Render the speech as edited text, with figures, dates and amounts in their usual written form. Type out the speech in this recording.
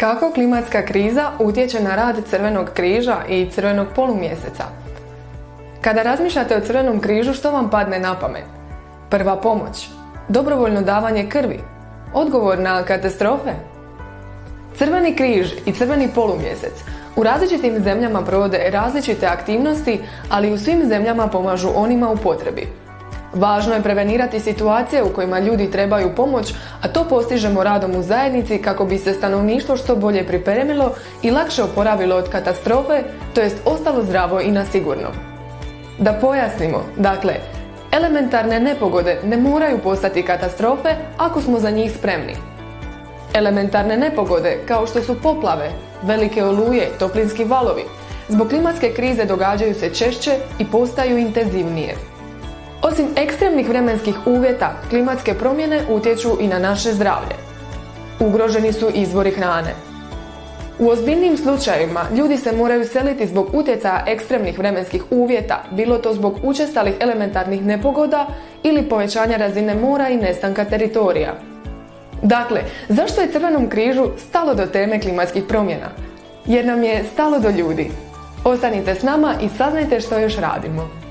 Kako klimatska kriza utječe na rad Crvenog križa i Crvenog polumjeseca? Kada razmišljate o Crvenom križu, što vam padne na pamet? Prva pomoć, dobrovoljno davanje krvi, odgovor na katastrofe. Crveni križ i Crveni polumjesec u različitim zemljama provode različite aktivnosti, ali u svim zemljama pomažu onima u potrebi. Važno je prevenirati situacije u kojima ljudi trebaju pomoć, a to postižemo radom u zajednici kako bi se stanovništvo što bolje pripremilo i lakše oporavilo od katastrofe, to jest ostalo zdravo i na sigurno. Da pojasnimo, dakle, elementarne nepogode ne moraju postati katastrofe ako smo za njih spremni. Elementarne nepogode, kao što su poplave, velike oluje, toplinski valovi, zbog klimatske krize događaju se češće i postaju intenzivnije. Osim ekstremnih vremenskih uvjeta, klimatske promjene utječu i na naše zdravlje. Ugroženi su izvori hrane. U ozbiljnim slučajevima ljudi se moraju seliti zbog utjecaja ekstremnih vremenskih uvjeta, bilo to zbog učestalih elementarnih nepogoda ili povećanja razine mora i nestanka teritorija. Dakle, zašto je Crvenom križu stalo do teme klimatskih promjena? Jer nam je stalo do ljudi. Ostanite s nama i saznajte što još radimo.